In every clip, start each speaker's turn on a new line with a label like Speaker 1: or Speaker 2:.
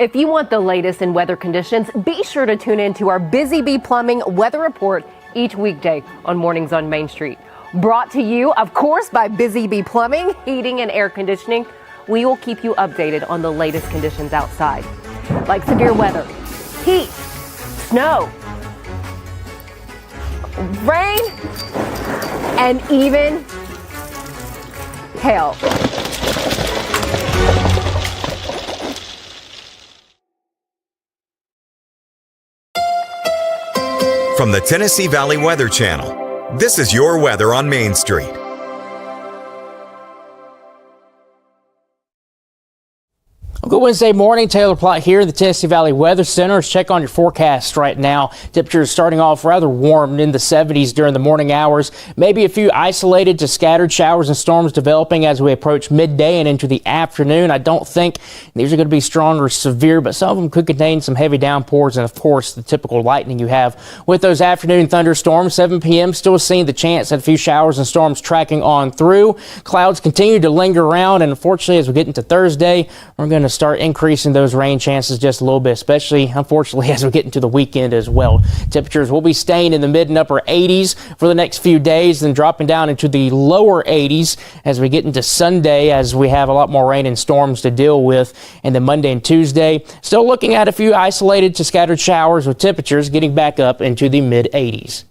Speaker 1: If you want the latest in weather conditions, be sure to tune in to our Busy Bee Plumbing weather report each weekday on Mornings on Main Street. Brought to you, of course, by Busy Bee Plumbing, Heating and Air Conditioning. We will keep you updated on the latest conditions outside, like severe weather, heat, snow, rain, and even hail.
Speaker 2: From the Tennessee Valley Weather Channel, this is your weather on Main Street.
Speaker 3: Good Wednesday morning. Taylor Plott here in the Tennessee Valley Weather Center. Let's check on your forecast right now. Temperatures starting off rather warm in the 70s during the morning hours. Maybe a few isolated to scattered showers and storms developing as we approach midday and into the afternoon. I don't think these are going to be strong or severe, but some of them could contain some heavy downpours and, of course, the typical lightning you have with those afternoon thunderstorms. 7 p.m. still seeing the chance at a few showers and storms tracking on through. Clouds continue to linger around, and unfortunately, as we get into Thursday, we're going to start increasing those rain chances just a little bit, especially, unfortunately, as we get into the weekend as well. Temperatures will be staying in the mid and upper 80s for the next few days, then dropping down into the lower 80s as we get into Sunday, as we have a lot more rain and storms to deal with. And then Monday and Tuesday, still looking at a few isolated to scattered showers with temperatures getting back up into the mid 80s.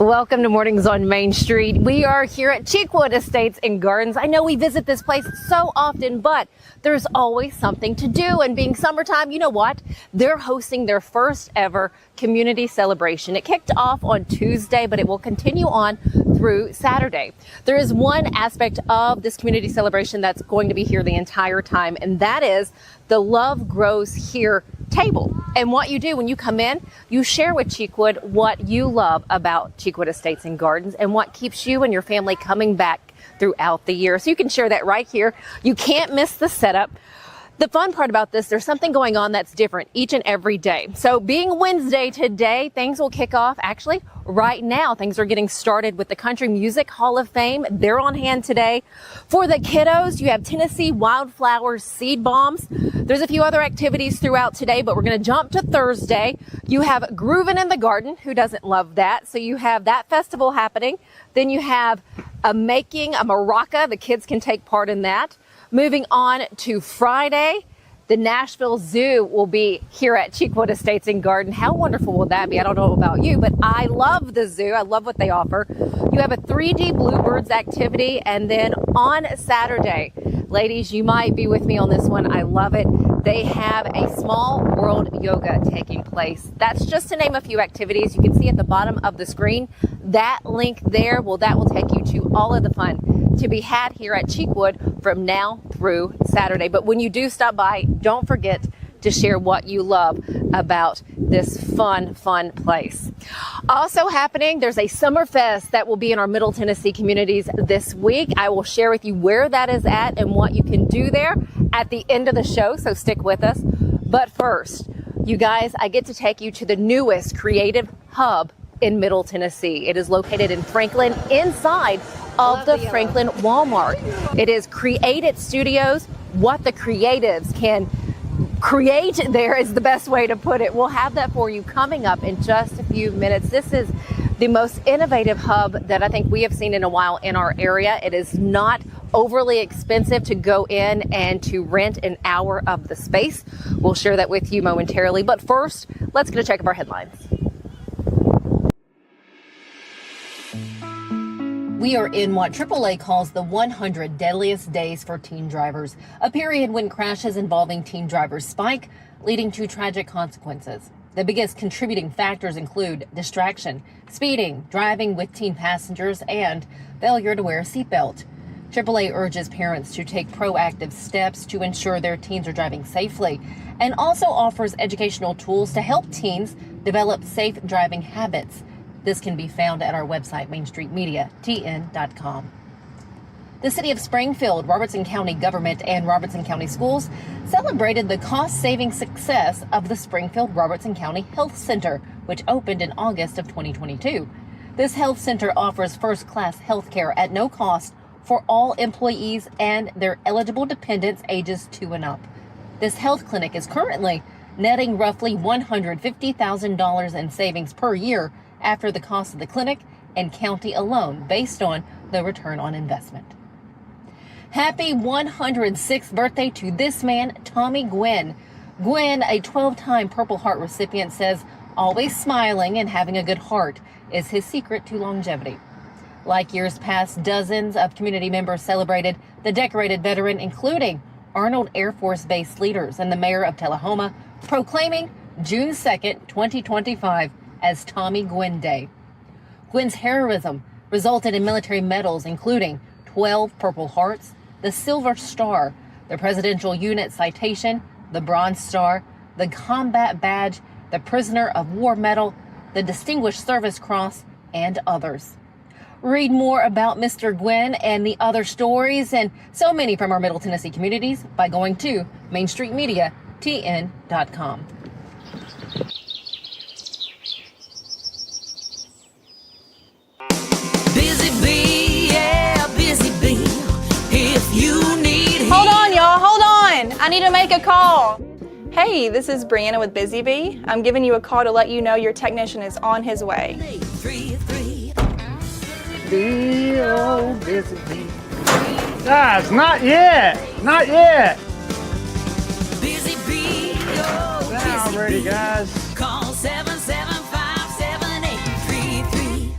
Speaker 1: Welcome to Mornings on Main Street. We are here at Cheekwood Estates and Gardens. I know we visit this place so often, but there's always something to do. And being summertime, you know what? They're hosting their first ever community celebration. It kicked off on Tuesday, but it will continue on through Saturday. There is one aspect of this community celebration that's going to be here the entire time, and that is the Love Grows Here table. And what you do when you come in, you share with Cheekwood what you love about Cheekwood Estates and Gardens and what keeps you and your family coming back throughout the year. So you can share that right here. You can't miss the setup. The fun part about this, there's something going on that's different each and every day. So being Wednesday today, things will kick off actually right now. Things are getting started with the Country Music Hall of Fame. They're on hand today. For the kiddos, you have Tennessee Wildflowers Seed Bombs. There's a few other activities throughout today, but we're going to jump to Thursday. You have Groovin' in the Garden. Who doesn't love that? So you have that festival happening. Then you have making a maraca. The kids can take part in that. Moving on to Friday, the Nashville Zoo will be here at Cheekwood Estates and Garden. How wonderful will that be? I don't know about you, but I love the zoo. I love what they offer. You have a 3D Bluebirds activity, and then on Saturday, ladies, you might be with me on this one. I love it. They have a small world yoga taking place. That's just to name a few activities. You can see at the bottom of the screen, that link there, well, that will take you to all of the fun to be had here at Cheekwood from now through Saturday. But when you do stop by, don't forget to share what you love about this fun place. Also happening, there's a Summerfest that will be in our Middle Tennessee communities this week. I will share with you where that is at and what you can do there at the end of the show, so stick with us. But first, you guys, I get to take you to the newest creative hub in Middle Tennessee. It is located in Franklin, inside of the Franklin Walmart. It is Created Studios. What the creatives can create there is the best way to put it. We'll have that for you coming up in just a few minutes. This is the most innovative hub that I think we have seen in a while in our area. It is not overly expensive to go in and to rent an hour of the space. We'll share that with you momentarily. But first, let's get a check of our headlines. We are in what AAA calls the 100 deadliest days for teen drivers, a period when crashes involving teen drivers spike, leading to tragic consequences. The biggest contributing factors include distraction, speeding, driving with teen passengers, and failure to wear a seatbelt. AAA urges parents to take proactive steps to ensure their teens are driving safely, and also offers educational tools to help teens develop safe driving habits. This can be found at our website, mainstreetmediatn.com. The City of Springfield, Robertson County Government, and Robertson County Schools celebrated the cost-saving success of the Springfield-Robertson County Health Center, which opened in August of 2022. This health center offers first-class health care at no cost for all employees and their eligible dependents ages 2 and up. This health clinic is currently netting roughly $150,000 in savings per year after the cost of the clinic and county alone, based on the return on investment. Happy 106th birthday to this man, Tommy Gwynn. Gwynn, a 12-time Purple Heart recipient, says always smiling and having a good heart is his secret to longevity. Like years past, dozens of community members celebrated the decorated veteran, including Arnold Air Force Base leaders and the mayor of Tullahoma, proclaiming June 2nd, 2025 as Tommy Gwynn Day. Gwynn's heroism resulted in military medals, including 12 Purple Hearts, the Silver Star, the Presidential Unit Citation, the Bronze Star, the Combat Badge, the Prisoner of War Medal, the Distinguished Service Cross, and others. Read more about Mr. Gwynn and the other stories and so many from our Middle Tennessee communities by going to mainstreetmediatn.com.
Speaker 4: Busy bee, yeah, busy bee. If you need
Speaker 5: Hold on, y'all, hold on. I need to make a call. Hey, this is Brianna with Busy Bee. I'm giving you a call to let you know your technician is on his way.
Speaker 4: 333.
Speaker 6: Busy bee. Guys, not yet. Not yet.
Speaker 4: Busy bee, oh,
Speaker 6: Now I'm
Speaker 4: busy
Speaker 6: ready,
Speaker 4: bee.
Speaker 6: guys.
Speaker 4: Call 775-7833.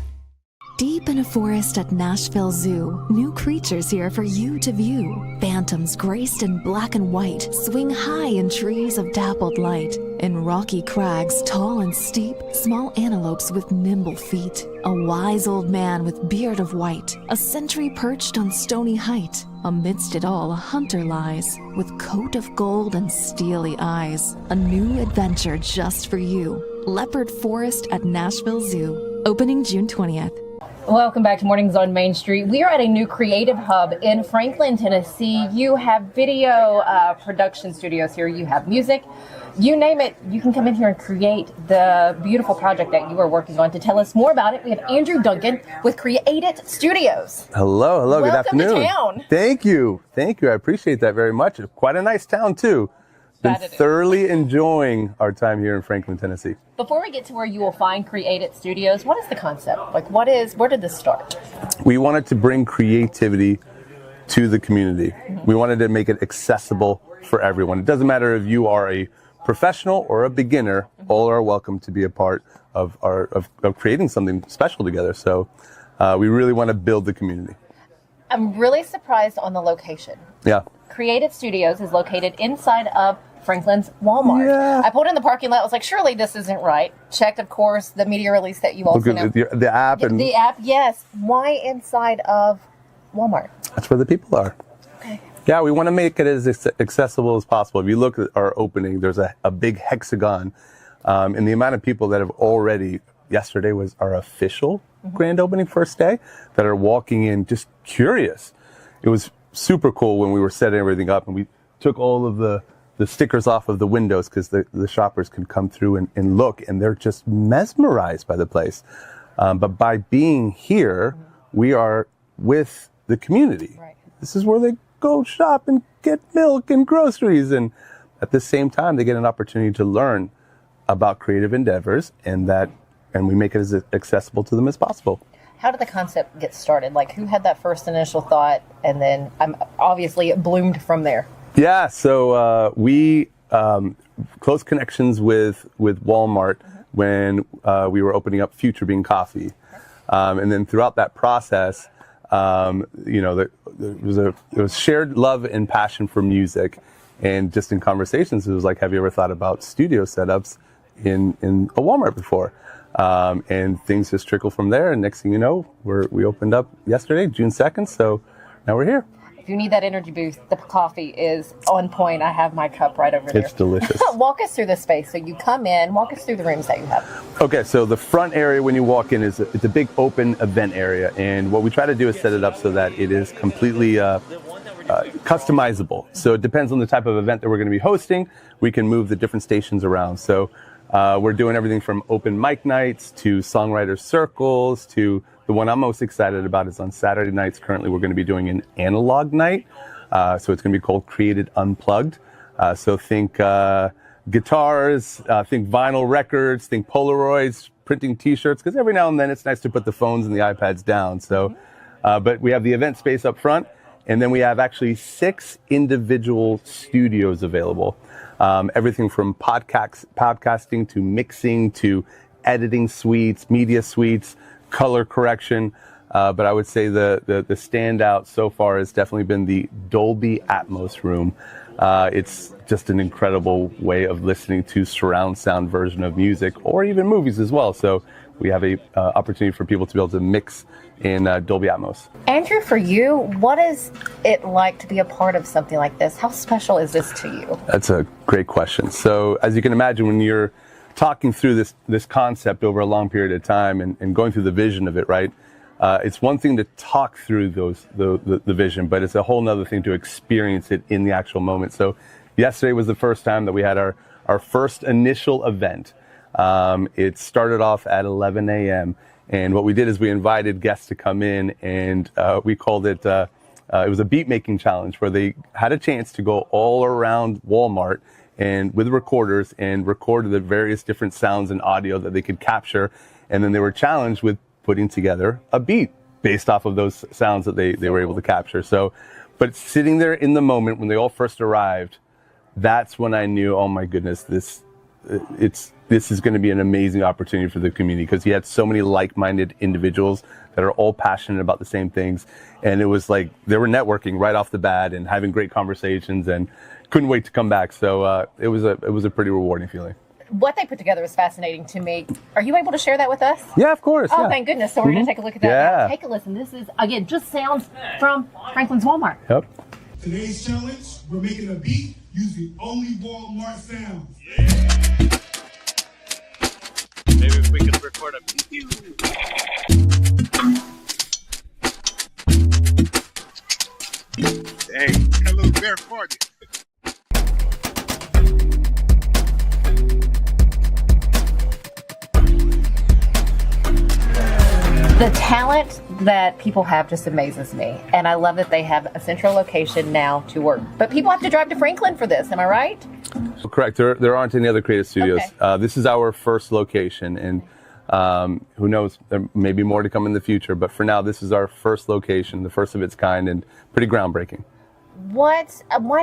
Speaker 7: Deep in a forest at Nashville Zoo, new creatures here for you to view. Phantoms graced in black and white swing high in trees of dappled light. In rocky crags, tall and steep, small antelopes with nimble feet. A wise old man with beard of white, a sentry perched on stony height. Amidst it all, a hunter lies, with coat of gold and steely eyes. A new adventure just for you. Leopard Forest at Nashville Zoo. Opening June 20th.
Speaker 1: Welcome back to Mornings on Main Street. We are at a new creative hub in Franklin, Tennessee. You have video production studios here. You have music. You name it, you can come in here and create the beautiful project that you are working on. To tell us more about it, we have Andrew Duncan with Create It Studios.
Speaker 8: Hello, good
Speaker 1: Welcome
Speaker 8: afternoon.
Speaker 1: to town.
Speaker 8: Thank you. I appreciate that very much. It's quite a nice town, too. Been
Speaker 1: That it is.
Speaker 8: thoroughly enjoying our time here in Franklin, Tennessee.
Speaker 1: Before we get to where you will find Create It Studios, what is the concept? Like, where did this start?
Speaker 8: We wanted to bring creativity to the community. We wanted to make it accessible for everyone. It doesn't matter if you are a professional or a beginner, all are welcome to be a part of creating something special together. So we really want to build the community.
Speaker 1: I'm really surprised on the location.
Speaker 8: Yeah.
Speaker 1: Create It Studios is located inside of Franklin's Walmart.
Speaker 8: Yeah.
Speaker 1: I pulled in the parking lot. I was like, surely this isn't right. Checked, of course, the media release that you also
Speaker 8: Look
Speaker 1: know.
Speaker 8: at the app, and
Speaker 1: The app, yes. Why inside of Walmart?
Speaker 8: that's where the people are.
Speaker 1: Okay.
Speaker 8: Yeah, we want to make it as accessible as possible. If you look at our opening, there's a big hexagon, and the amount of people that have already, yesterday was our official grand opening first day, that are walking in just curious. It was super cool when we were setting everything up, and we took all of the stickers off of the windows because the shoppers can come through and look, and they're just mesmerized by the place. But by being here, we are with the community.
Speaker 1: Right.
Speaker 8: This is where they go shop and get milk and groceries, and at the same time they get an opportunity to learn about creative endeavors, and we make it as accessible to them as possible.
Speaker 1: How did the concept get started? Like, who had that first initial thought, and then obviously it bloomed from there?
Speaker 8: Yeah, so we close connections with Walmart when we were opening up Future Bean Coffee, and then throughout that process, there was shared love and passion for music, and just in conversations, it was like, have you ever thought about studio setups in a Walmart before? And things just trickle from there, and next thing you know, we opened up yesterday, June 2nd, so now we're here.
Speaker 1: If you need that energy boost, the coffee is on point. I have my cup right over there.
Speaker 8: It's delicious.
Speaker 1: Walk us through the space. So you come in, walk us through the rooms that you have.
Speaker 8: Okay, so the front area when you walk in it's a big open event area, and what we try to do is set it up so that it is completely customizable. So it depends on the type of event that we're going to be hosting. We can move the different stations around. So we're doing everything from open mic nights to songwriter circles to the one I'm most excited about is on Saturday nights. Currently, we're going to be doing an analog night. So it's going to be called Created Unplugged. So think guitars, think vinyl records, think Polaroids, printing T-shirts, because every now and then it's nice to put the phones and the iPads down. So, but we have the event space up front, and then we have actually 6 individual studios available. Everything from podcasting to mixing to editing suites, media suites, color correction. But I would say the standout so far has definitely been the Dolby Atmos room. It's just an incredible way of listening to surround sound version of music or even movies as well. So we have a opportunity for people to be able to mix in Dolby Atmos.
Speaker 1: Andrew, for you, what is it like to be a part of something like this? How special is this to you?
Speaker 8: That's a great question. So as you can imagine, when you're talking through this concept over a long period of time and going through the vision of it, right? It's one thing to talk through the vision, but it's a whole nother thing to experience it in the actual moment. So yesterday was the first time that we had our first initial event. It started off at 11 a.m. And what we did is we invited guests to come in, and we called it, it was a beat making challenge where they had a chance to go all around Walmart and with recorders and record the various different sounds and audio that they could capture. And then they were challenged with putting together a beat based off of those sounds that they were able to capture. So, but sitting there in the moment when they all first arrived, that's when I knew, oh my goodness, this is going to be an amazing opportunity for the community, because you had so many like-minded individuals that are all passionate about the same things. And it was like they were networking right off the bat and having great conversations and couldn't wait to come back. So it was a pretty rewarding feeling.
Speaker 1: What they put together was fascinating to me. Are you able to share that with us?
Speaker 8: Yeah, of course.
Speaker 1: Oh,
Speaker 8: yeah.
Speaker 1: thank goodness. So we're going to take a look at that
Speaker 8: Yeah.
Speaker 1: now. Take a listen. This is, again, just sounds from Franklin's Walmart.
Speaker 8: Yep.
Speaker 9: Today's challenge, we're making a beat using only Walmart sounds.
Speaker 6: Maybe if we could record a pew. Hey, hello there for you.
Speaker 1: The talent that people have just amazes me. And I love that they have a central location now to work. But people have to drive to Franklin for this, am I right?
Speaker 8: Correct. There aren't any other creative studios.
Speaker 1: Okay.
Speaker 8: This is our first location, and who knows, there may be more to come in the future. But for now, this is our first location, the first of its kind, and pretty groundbreaking.
Speaker 1: Why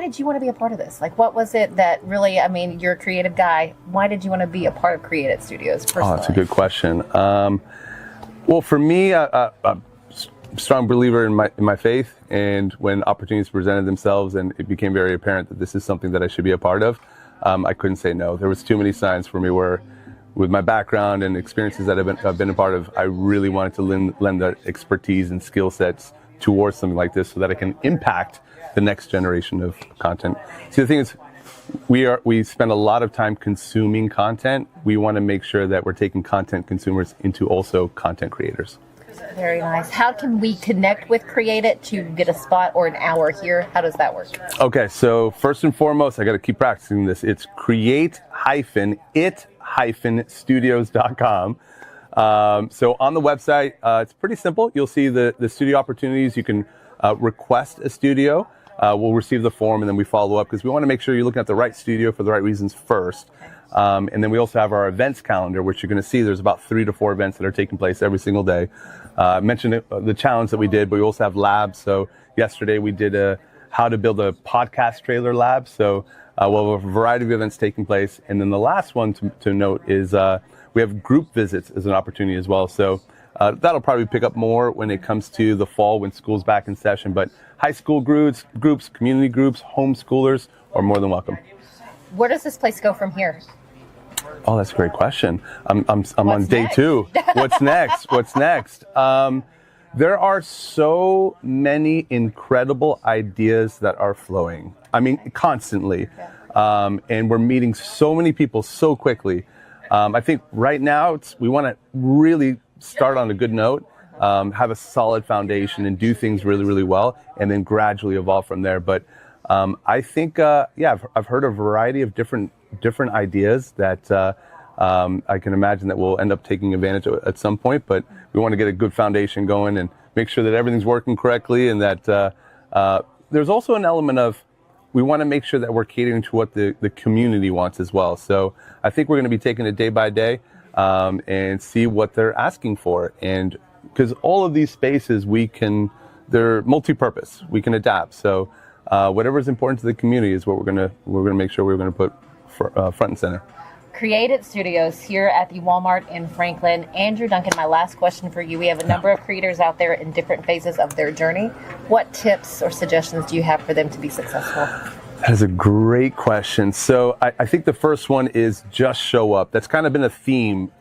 Speaker 1: did you want to be a part of this? Like, what was it that really, I mean, you're a creative guy. Why did you want to be a part of Creative Studios personally?
Speaker 8: Oh, that's a good question. Well, for me, I'm a strong believer in my faith, and when opportunities presented themselves and it became very apparent that this is something that I should be a part of, I couldn't say no. There was too many signs for me where, with my background and experiences that I've been a part of, I really wanted to lend that expertise and skill sets towards something like this so that I can impact the next generation of content. See, the thing is, we spend a lot of time consuming content. We want to make sure that we're taking content consumers into also content creators.
Speaker 1: Very nice. How can we connect with Create It to get a spot or an hour here? How does that work?
Speaker 8: Okay, so first and foremost, I got to keep practicing this. It's create-it-studios.com. So on the website, it's pretty simple. You'll see the studio opportunities. You can request a studio. We'll receive the form, and then we follow up because we want to make sure you're looking at the right studio for the right reasons first. And then we also have our events calendar, which you're going to see there's about 3 to 4 events that are taking place every single day. I mentioned the challenge that we did, but we also have labs. So yesterday we did a how to build a podcast trailer lab. So we'll have a variety of events taking place. And then the last one to note is we have group visits as an opportunity as well. So that'll probably pick up more when it comes to the fall when school's back in session. But high school groups, community groups, homeschoolers are more than welcome.
Speaker 1: Where does this place go from here?
Speaker 8: Oh, that's a great question. I'm on day 2. What's next? There are so many incredible ideas that are flowing. I mean, constantly. And we're meeting so many people so quickly. I think right now we want to really start on a good note, have a solid foundation and do things really, really well, and then gradually evolve from there. But I think, I've heard a variety of different ideas that I can imagine that we'll end up taking advantage of at some point. But we want to get a good foundation going and make sure that everything's working correctly, and that there's also an element of we want to make sure that we're catering to what the community wants as well. So I think we're going to be taking it day by day and see what they're asking for. And because all of these spaces, they're multi-purpose. We can adapt. So whatever is important to the community is what we're going to make sure we're going to put front and center.
Speaker 1: Created Studios here at the Walmart in Franklin. Andrew Duncan, my last question for you. We have a number of creators out there in different phases of their journey. What tips or suggestions do you have for them to be successful?
Speaker 8: That is a great question. So I think the first one is just show up. That's kind of been a theme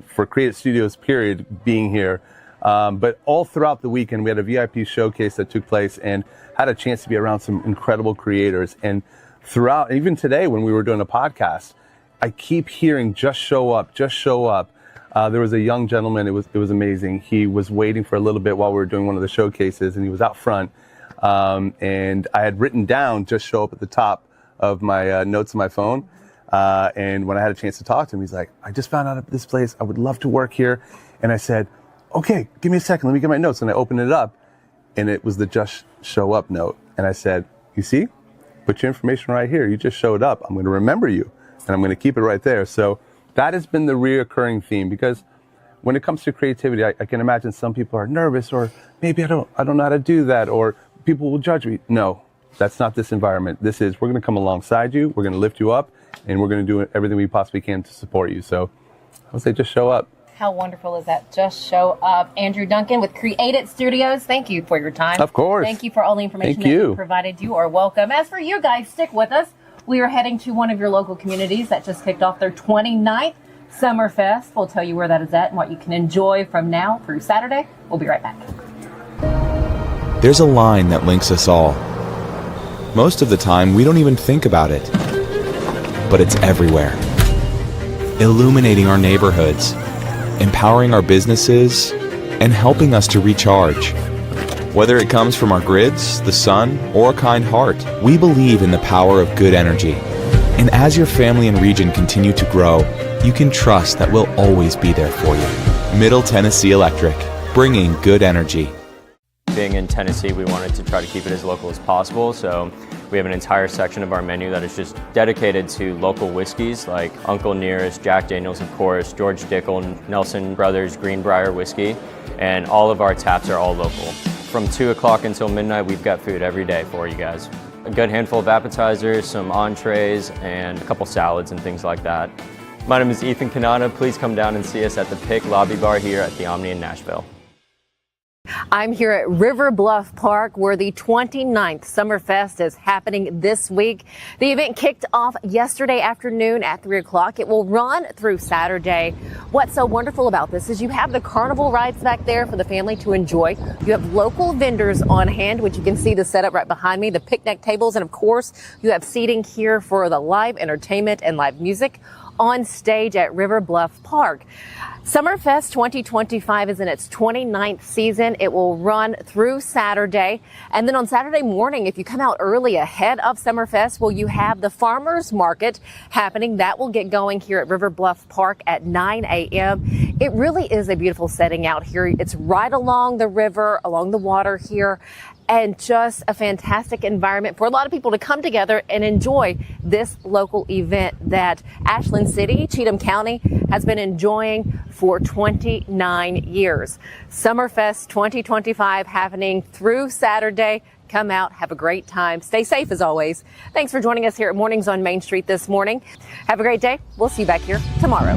Speaker 8: for Created Studios, period, being here. But all throughout the weekend, we had a VIP showcase that took place and had a chance to be around some incredible creators. And throughout, even today when we were doing a podcast, I keep hearing just show up, just show up. There was a young gentleman, it was amazing. He was waiting for a little bit while we were doing one of the showcases, and he was out front. And I had written down just show up at the top of my notes on my phone. And when I had a chance to talk to him, he's like, I just found out of this place. I would love to work here. And I said, okay, give me a second. Let me get my notes. And I opened it up, and it was the just show up note. And I said, you see, put your information right here. You just showed up. I'm going to remember you, and I'm going to keep it right there. So that has been the reoccurring theme, because when it comes to creativity, I can imagine some people are nervous, or maybe I don't know how to do that, or people will judge me. No, that's not this environment. This is, we're going to come alongside you. We're going to lift you up, and we're going to do everything we possibly can to support you. So I would say just show up.
Speaker 1: How wonderful is that? Just show up. Andrew Duncan with Created Studios. Thank you for your time.
Speaker 8: Of course.
Speaker 1: Thank you for all the information that you provided. You are welcome. As for you guys, stick with us. We are heading to one of your local communities that just kicked off their 29th Summerfest. We'll tell you where that is at and what you can enjoy from now through Saturday. We'll be right back.
Speaker 10: There's a line that links us all. Most of the time, we don't even think about it. But it's everywhere. Illuminating our neighborhoods, empowering our businesses, and helping us to recharge. Whether it comes from our grids, the sun, or a kind heart, we believe in the power of good energy. And as your family and region continue to grow, you can trust that we'll always be there for you. Middle Tennessee Electric, bringing good energy.
Speaker 11: Being in Tennessee, we wanted to try to keep it as local as possible, so we have an entire section of our menu that is just dedicated to local whiskeys like Uncle Nearest, Jack Daniels, of course, George Dickel, Nelson Brothers, Greenbrier Whiskey, and all of our taps are all local. From 2 o'clock until midnight, we've got food every day for you guys. A good handful of appetizers, some entrees, and a couple salads and things like that. My name is Ethan Kanata. Please come down and see us at the Pick Lobby Bar here at the Omni in Nashville.
Speaker 1: I'm here at River Bluff Park, where the 29th Summerfest is happening this week. The event kicked off yesterday afternoon at 3 o'clock. It will run through Saturday. What's so wonderful about this is you have the carnival rides back there for the family to enjoy. You have local vendors on hand, which you can see the setup right behind me, the picnic tables, and of course, you have seating here for the live entertainment and live music on stage at River Bluff Park. Summerfest 2025 is in its 29th season. It will run through Saturday. And then on Saturday morning, if you come out early ahead of Summerfest, well, you have the farmers market happening. That will get going here at River Bluff Park at 9 a.m. It really is a beautiful setting out here. It's right along the river, along the water here, and just a fantastic environment for a lot of people to come together and enjoy this local event that Ashland City, Cheatham County, has been enjoying for 29 years. Summerfest 2025 happening through Saturday. Come out, have a great time. Stay safe as always. Thanks for joining us here at Mornings on Main Street this morning. Have a great day. We'll see you back here tomorrow.